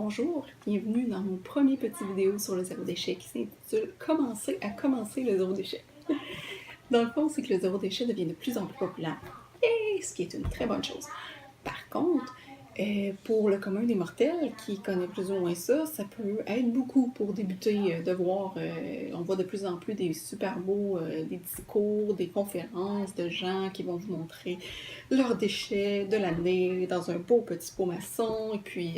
Bonjour, bienvenue dans mon premier petit vidéo sur le zéro déchet qui s'intitule Commencer à commencer le zéro déchet. Dans le fond, c'est que le zéro déchet devient de plus en plus populaire, et ce qui est une très bonne chose. Par contre, pour le commun des mortels qui connaît plus ou moins ça, ça peut être beaucoup pour débuter de voir, on voit de plus en plus des super beaux des discours, des conférences de gens qui vont vous montrer leurs déchets de l'année dans un beau petit pot maçon, et puis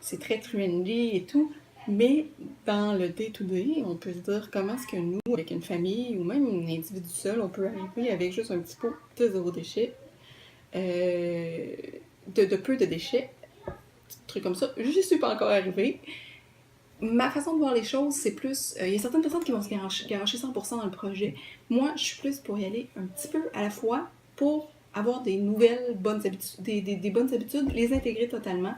c'est très trendy et tout. Mais dans le day-to-day, on peut se dire comment est-ce que nous, avec une famille ou même un individu seul, on peut arriver avec juste un petit pot de zéro déchet, de peu de déchets, trucs comme ça. J'y suis pas encore arrivée. Ma façon de voir les choses, c'est plus... Il y a certaines personnes qui vont se garocher 100% dans le projet. Moi, je suis plus pour y aller un petit peu à la fois pour avoir des nouvelles bonnes habitudes, des bonnes habitudes, les intégrer totalement,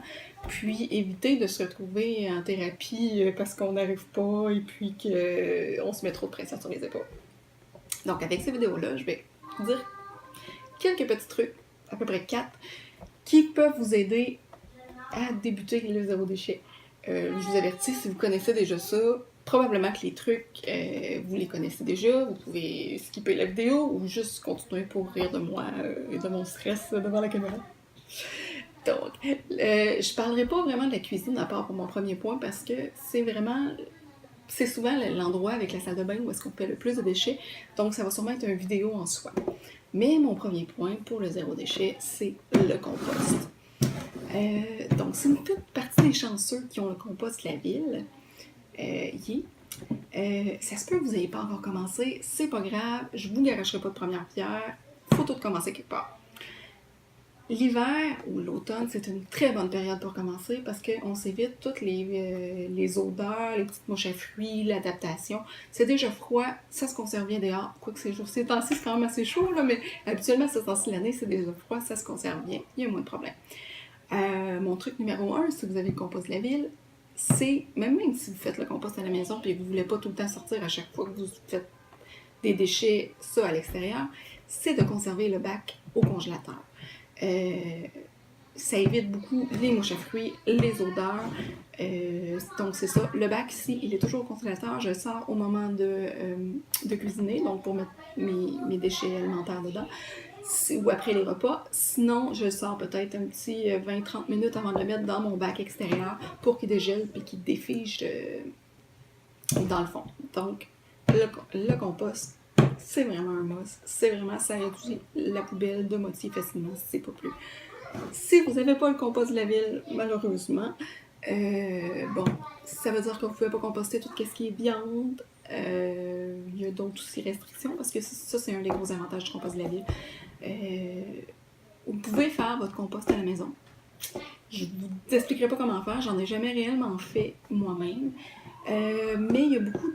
puis éviter de se retrouver en thérapie parce qu'on n'arrive pas et puis qu'on se met trop de pression sur les épaules. Donc, avec ces vidéos-là, je vais dire quelques petits trucs, à peu près 4, qui peuvent vous aider à débuter le zéro déchet. Je vous avertis, si vous connaissez déjà ça, probablement que les trucs, vous les connaissez déjà, vous pouvez skipper la vidéo ou juste continuer pour rire de moi et de mon stress devant la caméra. Donc, je parlerai pas vraiment de la cuisine à part pour mon premier point parce que c'est souvent l'endroit avec la salle de bain où est-ce qu'on fait le plus de déchets, donc ça va sûrement être une vidéo en soi. Mais mon premier point pour le zéro déchet, c'est le compost. Donc, si vous faites partie des chanceux qui ont le compost de la ville, ça se peut que vous n'ayez pas encore commencé, c'est pas grave, je vous garocherai pas de première pierre, faut tout commencer quelque part. L'hiver ou l'automne, c'est une très bonne période pour commencer parce qu'on s'évite toutes les odeurs, les petites mouches à fruits, l'adaptation. C'est déjà froid, ça se conserve bien dehors. Quoique ces temps-ci, c'est quand même assez chaud, là, mais habituellement, ce temps-ci de l'année, c'est déjà froid, ça se conserve bien, il y a moins de problème. Mon truc numéro 1, si vous avez le compost de la ville, c'est, même si vous faites le compost à la maison et que vous ne voulez pas tout le temps sortir à chaque fois que vous faites des déchets, ça à l'extérieur, c'est de conserver le bac au congélateur. Ça évite beaucoup les mouches à fruits, les odeurs. Donc c'est ça. Le bac ici, il est toujours au congélateur. Je le sors au moment de cuisiner, donc pour mettre mes déchets alimentaires dedans. Ou après les repas. Sinon, je le sors peut-être un petit 20-30 minutes avant de le mettre dans mon bac extérieur pour qu'il dégèle et qu'il défige dans le fond. Donc, le compost, c'est vraiment un must. C'est vraiment, ça réduit la poubelle de moitié facilement, si c'est pas plus. Si vous n'avez pas le compost de la ville, malheureusement, bon, ça veut dire que vous ne pouvez pas composter tout ce qui est viande. Il y a d'autres aussi restrictions parce que ça, c'est un des gros avantages du compost de la ville. Vous pouvez faire votre compost à la maison. Je ne vous expliquerai pas comment faire, j'en ai jamais réellement fait moi-même. Mais il y a beaucoup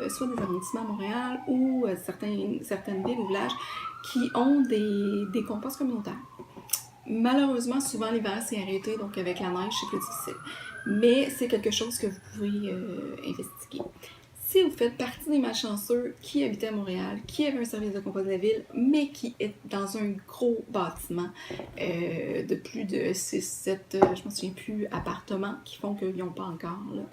soit des arrondissements à Montréal ou certaines villes ou villages qui ont des composts communautaires. Malheureusement, souvent l'hiver c'est arrêté, donc avec la neige c'est plus difficile. Mais c'est quelque chose que vous pouvez investiguer. Si vous faites partie des malchanceux qui habitaient à Montréal, qui avaient un service de compost de la ville, mais qui est dans un gros bâtiment de plus de 6, 7, je ne me souviens plus, appartements qui font qu'ils n'ont pas encore là,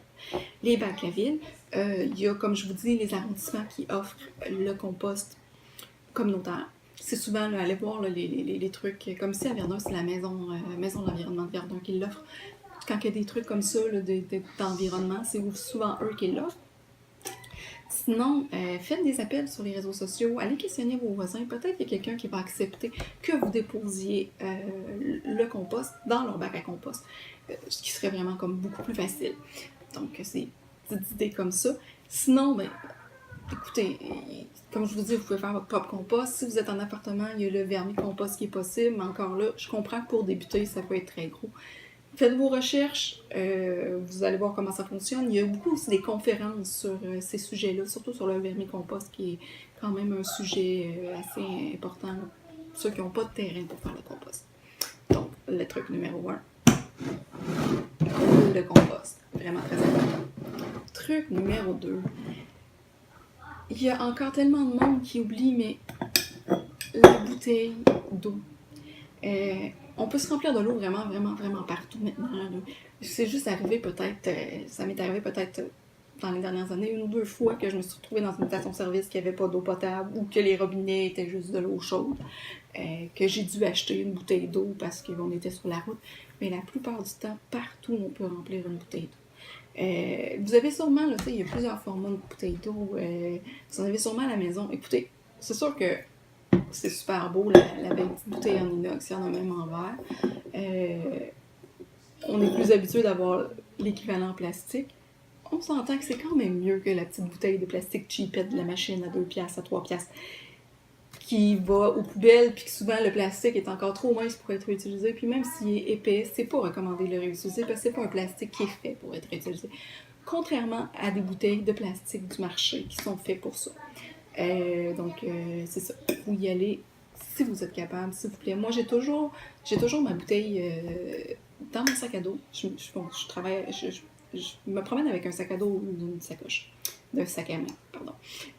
les bacs de la ville, il y a, comme je vous dis, les arrondissements qui offrent le compost communautaire. C'est souvent, là, allez voir là, les trucs, comme si à Verdun, c'est la maison de l'environnement de Verdun qui l'offre. Quand il y a des trucs comme ça là, d'environnement, c'est souvent eux qui l'offrent. Sinon, faites des appels sur les réseaux sociaux, allez questionner vos voisins, peut-être qu'il y a quelqu'un qui va accepter que vous déposiez le compost dans leur bac à compost, ce qui serait vraiment comme beaucoup plus facile. Donc, c'est des petites idées comme ça. Sinon, ben, écoutez, comme je vous dis, vous pouvez faire votre propre compost. Si vous êtes en appartement, il y a le vermicompost qui est possible, mais encore là, je comprends que pour débuter, ça peut être très gros. Faites vos recherches, vous allez voir comment ça fonctionne. Il y a beaucoup aussi des conférences sur ces sujets-là, surtout sur le vermicompost, qui est quand même un sujet assez important pour ceux qui n'ont pas de terrain pour faire le compost. Donc, le truc numéro 1, le compost. Vraiment très important. Truc numéro 2, il y a encore tellement de monde qui oublie, mais la bouteille d'eau. On peut se remplir de l'eau vraiment, vraiment, vraiment partout maintenant. Là. C'est juste arrivé peut-être, ça m'est arrivé peut-être dans les dernières années, 1 ou 2 fois que je me suis retrouvée dans une station-service qui n'avait pas d'eau potable ou que les robinets étaient juste de l'eau chaude, que j'ai dû acheter une bouteille d'eau parce qu'on était sur la route. Mais la plupart du temps, partout, on peut remplir une bouteille d'eau. Vous avez sûrement, là, il y a plusieurs formats de bouteilles d'eau. Vous en avez sûrement à la maison. Écoutez, c'est sûr que c'est super beau, la belle petite bouteille en inox, il y en a même en verre. On est plus habitué d'avoir l'équivalent plastique. On s'entend que c'est quand même mieux que la petite bouteille de plastique cheapette de la machine à 2 piastres, à 3 piastres, qui va aux poubelles, puis que souvent le plastique est encore trop mince pour être réutilisé, puis même s'il est épais, c'est pas recommandé de le réutiliser parce que c'est pas un plastique qui est fait pour être réutilisé. Contrairement à des bouteilles de plastique du marché qui sont faites pour ça. Donc, c'est ça. Vous y allez si vous êtes capable, s'il vous plaît. Moi, j'ai toujours ma bouteille dans mon sac à dos. Je me promène avec un sac à dos ou une sacoche. D'un sac à main, pardon.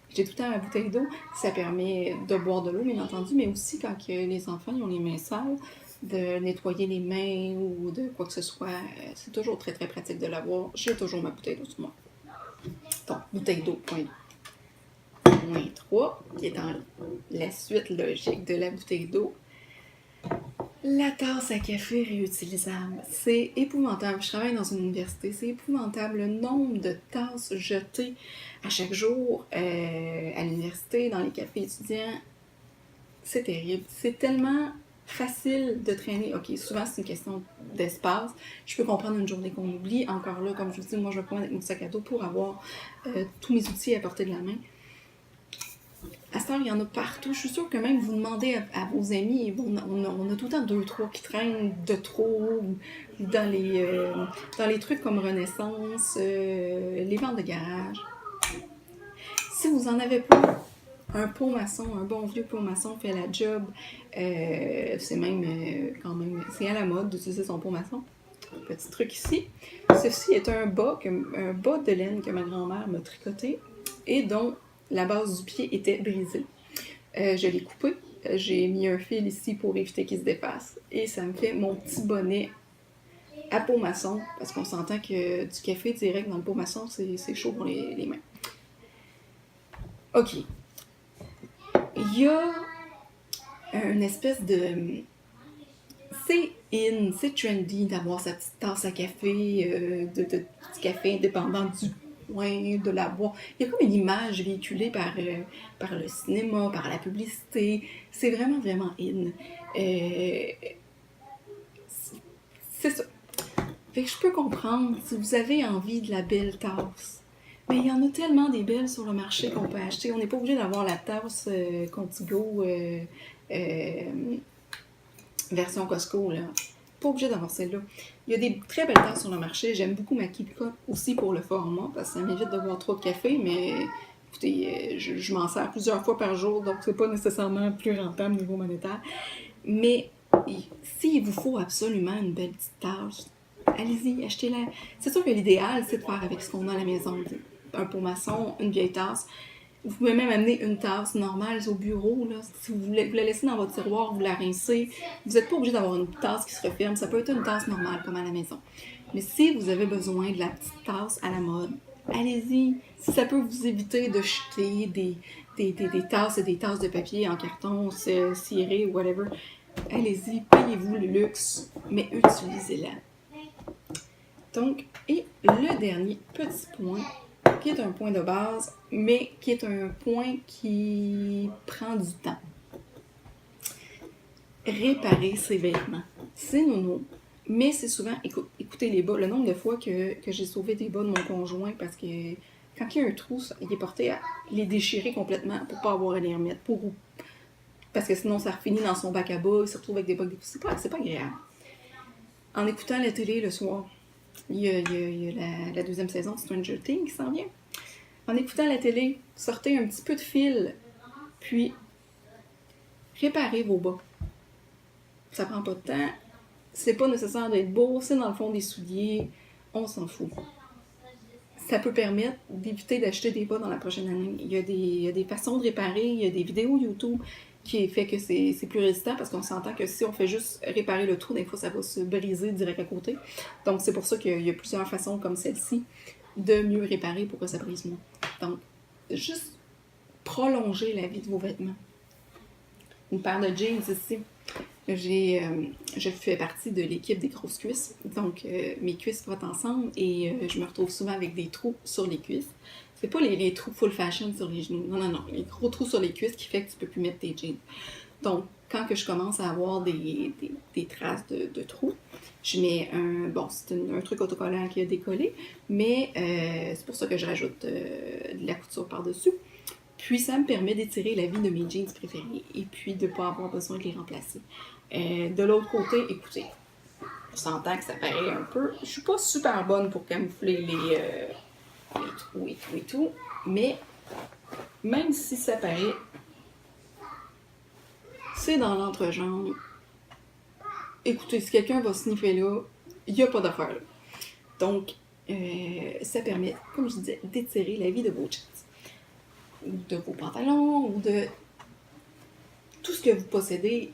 J'ai tout le temps ma bouteille d'eau. Ça permet de boire de l'eau, bien entendu, mais aussi quand les enfants ils ont les mains sales, de nettoyer les mains ou de quoi que ce soit. C'est toujours très, très pratique de l'avoir. J'ai toujours ma bouteille d'eau sur moi. Donc, bouteille d'eau, point. Point 3, qui est dans la suite logique de la bouteille d'eau. La tasse à café réutilisable. C'est épouvantable. Je travaille dans une université. C'est épouvantable le nombre de tasses jetées à chaque jour à l'université, dans les cafés étudiants. C'est terrible. C'est tellement facile de traîner. OK, souvent, c'est une question d'espace. Je peux comprendre une journée qu'on oublie. Encore là, comme je vous dis, moi, je vais prendre avec mon sac à dos pour avoir tous mes outils à portée de la main. À cette heure, il y en a partout. Je suis sûre que même vous demandez à vos amis, on a tout le temps 2-3 qui traînent de trop dans les trucs comme Renaissance, les ventes de garage. Si vous en avez pas, un pot maçon, un bon vieux pot maçon fait la job. C'est même quand même, c'est à la mode d'utiliser son pot maçon. Petit truc ici. Ceci est un bas de laine que ma grand-mère m'a tricoté et dont la base du pied était brisée. Je l'ai coupé. J'ai mis un fil ici pour éviter qu'il se défasse. Et ça me fait mon petit bonnet à pot maçon, parce qu'on s'entend que du café direct dans le pot maçon, c'est chaud pour les mains. OK. Il y a une espèce de... C'est trendy d'avoir sa petite tasse à café, de café indépendant du coin, de la boire. Il y a comme une image véhiculée par le cinéma, par la publicité. C'est vraiment, vraiment in. C'est ça. Fait que je peux comprendre si vous avez envie de la belle tasse. Mais il y en a tellement des belles sur le marché qu'on peut acheter. On n'est pas obligé d'avoir la tasse Contigo version Costco, là. Pas obligé d'avoir celle-là. Il y a des très belles tasses sur le marché. J'aime beaucoup ma Keep Cup aussi pour le format, parce que ça m'évite de boire trop de café, mais écoutez, je m'en sers plusieurs fois par jour, donc c'est pas nécessairement plus rentable au niveau monétaire. Mais s'il vous faut absolument une belle petite tasse, allez-y, achetez-la. C'est sûr que l'idéal, c'est de faire avec ce qu'on a à la maison. Un pot maçon, une vieille tasse. Vous pouvez même amener une tasse normale au bureau. Là. Si vous la laissez dans votre tiroir, vous la rincez. Vous n'êtes pas obligé d'avoir une tasse qui se referme. Ça peut être une tasse normale, comme à la maison. Mais si vous avez besoin de la petite tasse à la mode, allez-y. Si ça peut vous éviter de jeter des tasses et des tasses de papier en carton, ciré ou whatever, allez-y, payez-vous le luxe, mais utilisez-la. Donc, et le dernier petit point, qui est un point de base, mais qui est un point qui prend du temps. Réparer ses vêtements. C'est nono, mais c'est souvent, écoutez les bas, le nombre de fois que j'ai sauvé des bas de mon conjoint parce que quand il y a un trou, il est porté à les déchirer complètement pour pas avoir à les remettre, parce que sinon ça finit dans son bac à bas, il se retrouve avec des bugs. C'est pas agréable. En écoutant la télé le soir, il y a la deuxième saison de Stranger Things qui s'en vient. En écoutant la télé, sortez un petit peu de fil, puis réparez vos bas. Ça prend pas de temps. C'est pas nécessaire d'être beau, c'est dans le fond des souliers, on s'en fout. Ça peut permettre d'éviter d'acheter des bas dans la prochaine année. Il y a des façons de réparer, il y a des vidéos YouTube. qui fait que c'est plus résistant, parce qu'on s'entend que si on fait juste réparer le trou, des fois ça va se briser direct à côté. Donc c'est pour ça qu'il y a plusieurs façons comme celle-ci de mieux réparer pour que ça brise moins. Donc, juste prolonger la vie de vos vêtements. Une paire de jeans ici. Je fais partie de l'équipe des grosses cuisses, donc mes cuisses frottent ensemble et je me retrouve souvent avec des trous sur les cuisses. C'est pas les trous full fashion sur les genoux, non, les gros trous sur les cuisses qui fait que tu peux plus mettre tes jeans. Donc, quand que je commence à avoir des traces de trous, je mets c'est un truc autocollant qui a décollé, mais c'est pour ça que je rajoute de la couture par-dessus. Puis ça me permet d'étirer la vie de mes jeans préférés et puis de ne pas avoir besoin de les remplacer. De l'autre côté, écoutez, on s'entend que ça paraît un peu... Je suis pas super bonne pour camoufler les trous et tout, mais même si ça paraît, c'est dans l'entrejambe. Écoutez, si quelqu'un va sniffer là, il n'y a pas d'affaire là. Donc, ça permet, comme je disais, d'étirer la vie de vos jeans, de vos pantalons ou de tout ce que vous possédez,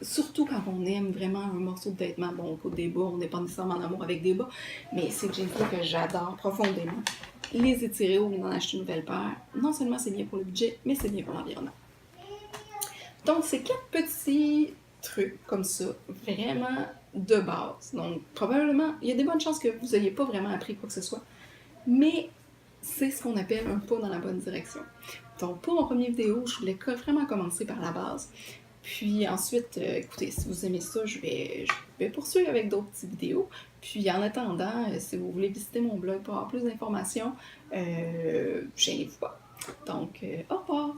surtout quand on aime vraiment un morceau de vêtement. Bon, au coup des bas, on n'est pas nécessairement en amour avec des bas, mais ces jeans-là que j'adore profondément. Les étirer ou en acheter une nouvelle paire, non seulement c'est bien pour le budget, mais c'est bien pour l'environnement. Donc, c'est 4 petits trucs comme ça, vraiment de base. Donc, probablement, il y a des bonnes chances que vous n'ayez pas vraiment appris quoi que ce soit, mais c'est ce qu'on appelle un pas dans la bonne direction. Donc, pour mon premier vidéo, je voulais vraiment commencer par la base. Puis ensuite, écoutez, si vous aimez ça, je vais poursuivre avec d'autres petites vidéos. Puis en attendant, si vous voulez visiter mon blog pour avoir plus d'informations, gênez-vous pas. Donc, au revoir!